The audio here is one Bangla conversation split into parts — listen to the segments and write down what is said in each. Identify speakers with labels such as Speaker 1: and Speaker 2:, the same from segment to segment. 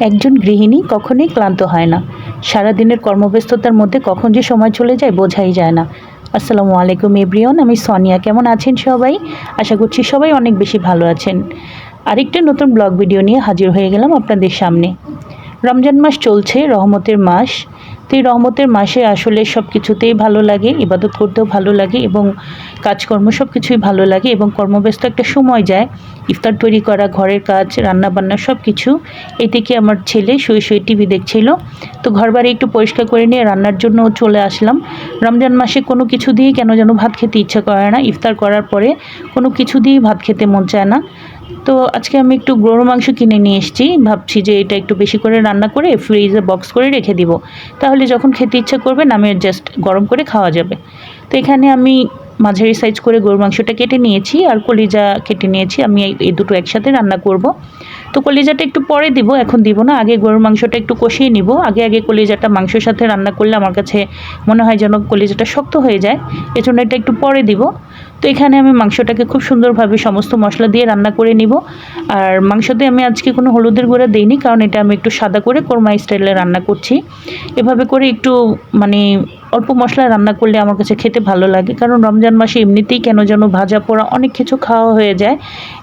Speaker 1: একজন গৃহিণী কখনোই ক্লান্ত হয় না। সারাদিনের কর্মব্যস্ততার মধ্যে কখন যে সময় চলে যায় বোঝাই যায় না। আসসালামু আলাইকুম এভরিওয়ান, আমি সোনিয়া। কেমন আছেন সবাই? আশা করছি সবাই অনেক বেশি ভালো আছেন। আরেকটা নতুন ব্লগ ভিডিও নিয়ে হাজির হয়ে গেলাম আপনাদের সামনে। রমজান মাস চলছে, রহমতের মাস। তো এই রহমতের মাসে আসলে সব কিছুতেই ভালো লাগে, ইবাদত করতেও ভালো লাগে এবং কাজকর্ম সব কিছুই ভালো লাগে এবং কর্মব্যস্ত একটা সময় যায়। ইফতার তৈরি করা, ঘরের কাজ, রান্নাবান্না সব কিছু। এদিকে আমার ছেলে শুয়ে শুয়ে টিভি দেখছিল। তো ঘরবাড়ি একটু পরিষ্কার করে নিয়ে রান্নার জন্য চলে আসলাম। রমজান মাসে কোনো কিছু দিয়েই কেন যেন ভাত খেতে ইচ্ছা করে না। ইফতার করার পরে কোনো কিছু দিয়েই ভাত খেতে মন চায় না। তো আজকে আমি একটু গরুর মাংস কিনে নিয়ে এসেছি। ভাবছি যে এটা একটু বেশি করে রান্না করে ফ্রিজে বক্স করে রেখে দিব, তাহলে যখন খেতে ইচ্ছা করবে নামিয়ে জাস্ট গরম করে খাওয়া যাবে। তো এখানে আমি মাঝারি সাইজ করে গরুর মাংসটা কেটে নিয়েছি আর কলিজা কেটে নিয়েছি। আমি এই দুটো একসাথে রান্না করব। তো কলিজাটা একটু পরে দিব, এখন দিব না। আগে গরুর মাংসটা একটু কষিয়ে নিব। আগে কলিজাটা মাংসের সাথে রান্না করলে আমার কাছে মনে হয় যেন কলিজাটা শক্ত হয়ে যায়, এজন্য এটা একটু পরে দিব। তো এখানে আমি মাংসটাকে খুব সুন্দরভাবে সমস্ত মশলা দিয়ে রান্না করে নিব। আর মাংসতে আমি আজকে কোনো হলুদের গুঁড়া দিইনি, কারণ এটা আমি একটু সাদা করে কোরমা স্টাইলে রান্না করছি। এভাবে করে একটু মানে অল্প মশলা রান্না করলে আমার কাছে খেতে ভালো লাগে, কারণ রমজান মাসে এমনিতেই কেন যেন ভাজা পোড়া অনেক কিছু খাওয়া হয়ে যায়,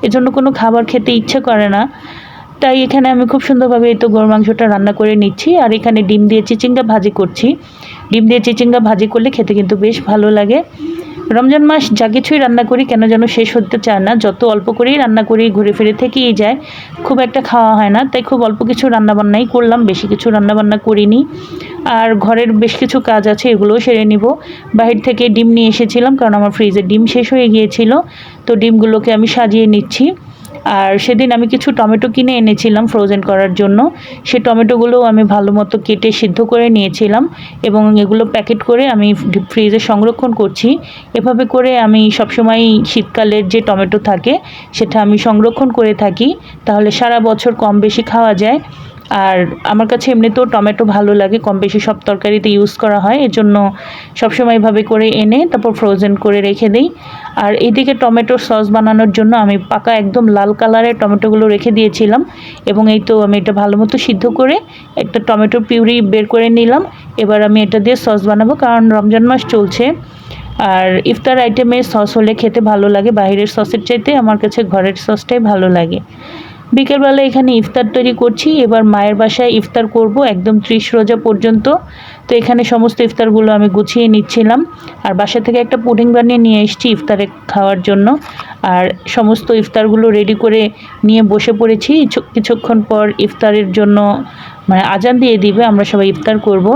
Speaker 1: এজন্য কোনো খাবার খেতে ইচ্ছে করে না। তাই এখানে আমি খুব সুন্দরভাবে এই তো গরুর মাংসটা রান্না করে নিচ্ছি। আর এখানে ডিম দিয়ে চিচিঙ্গা ভাজি করছি। ডিম দিয়ে চিচিঙ্গা ভাজি করলে খেতে কিন্তু বেশ ভালো লাগে। রমজান মাস যা কিছুই রান্না করি কেন যেন শেষ হতে চায় না। যত অল্প করেই রান্না করি ঘুরে ফিরে থেকেই যায়, খুব একটা খাওয়া হয় না। তাই খুব অল্প কিছু রান্নাবান্নাই করলাম, বেশি কিছু রান্নাবান্না করিনি। আর ঘরের বেশ কিছু কাজ আছে, এগুলোও সেরে নিব। বাহির থেকে ডিম নিয়ে এসেছিলাম, কারণ আমার ফ্রিজে ডিম শেষ হয়ে গিয়েছিল। তো ডিমগুলোকে আমি সাজিয়ে নিচ্ছি। আর সেদিন আমি কিছু টমেটো কিনে এনেছিলাম ফ্রোজেন করার জন্য। সে টমেটোগুলোও আমি ভালো মতো কেটে সিদ্ধ করে নিয়েছিলাম এবং এগুলো প্যাকেট করে আমি ফ্রিজে সংরক্ষণ করছি। এভাবে করে আমি সবসময় শীতকালের যে টমেটো থাকে সেটা আমি সংরক্ষণ করে থাকি, তাহলে সারা বছর কম বেশি খাওয়া যায়। আর আমার কাছে এমনিতেও টমেটো ভালো লাগে, কম বেশি সব তরকারিতে ইউজ করা হয়, এজন্য সবসময় এভাবে করে এনে তারপর ফ্রোজেন করে রেখে দিই। আর এইদিকে টমেটোর সস বানানোর জন্য আমি পাকা একদম লাল কালারের টমেটোগুলো রেখে দিয়েছিলাম এবং এই তো আমি এটা ভালো মতো সিদ্ধ করে একটা টমেটোর পিউরি বের করে নিলাম। এবার আমি এটা দিয়ে সস বানাবো, কারণ রমজান মাস চলছে। আর ইফতার আইটেমে সস হলে খেতে ভালো লাগে, বাইরের সসের চাইতে আমার কাছে ঘরের সসটাই ভালো লাগে। বিকেলবেলা এখানে ইফতার তৈরি করছি। এবার মায়ের বাসায় ইফতার করব একদম 30 রোজা পর্যন্ত। তো এখানে সমস্ত ইফতারগুলো আমি গুছিয়ে নিচ্ছিলাম। আর বাসা থেকে একটা পুডিং বানিয়ে নিয়ে এসেছি ইফতারে খাওয়ার জন্য। আর সমস্ত ইফতারগুলো রেডি করে নিয়ে বসে পড়েছি। কিছুক্ষণ পর ইফতারের জন্য মানে আজান দিয়ে দিবে, আমরা সবাই ইফতার করব।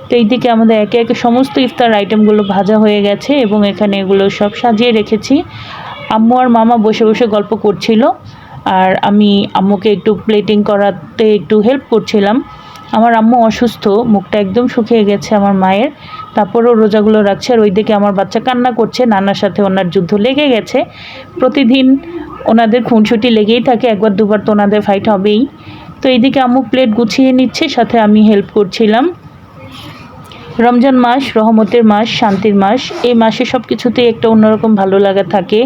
Speaker 1: তো এইদিকে আমাদের একে একে সমস্ত ইফতার আইটেমগুলো ভাজা হয়ে গেছে এবং এখানে এগুলো সব সাজিয়ে রেখেছি। আম্মু আর মামা বসে বসে গল্প করছিল, আর আমি আম্মুকে একটু প্লেটিং করাতে একটু হেল্প করছিলাম। আমার আম্মু অসুস্থ, মুখটা একদম শুকিয়ে গেছে আমার মায়ের, তারপরেও রোজাগুলো রাখছে। আর ওইদিকে আমার বাচ্চা কান্না করছে, নানার সাথে ওনার যুদ্ধ লেগে গেছে। প্রতিদিন ওনাদের খুনসুটি লেগেই থাকে, একবার দুবার তো ওনাদের ফাইট হবেই। তো এইদিকে আম্মু প্লেট গুছিয়ে নিচ্ছে, সাথে আমি হেল্প করছিলাম। রমজান মাস রহমতের মাস, শান্তির মাস। এই মাসে সব কিছুতেই একটা অন্যরকম ভালো লাগা থাকে।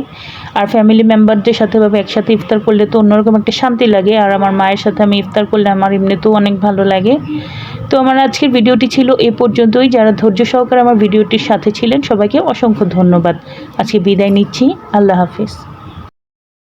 Speaker 1: আর ফ্যামিলি মেম্বারদের সাথে একসাথে ইফতার করলে তো অন্যরকম একটা শান্তি লাগে। আর আমার মায়ের সাথে আমি ইফতার করলে আমার এমনিতেও অনেক ভালো লাগে। তো আমার আজকের ভিডিওটি ছিল এ পর্যন্তই। যারা ধৈর্য সহকারে আমার ভিডিওটির সাথে ছিলেন সবাইকে অসংখ্য ধন্যবাদ। আজকে বিদায় নিচ্ছি। আল্লাহ হাফিজ।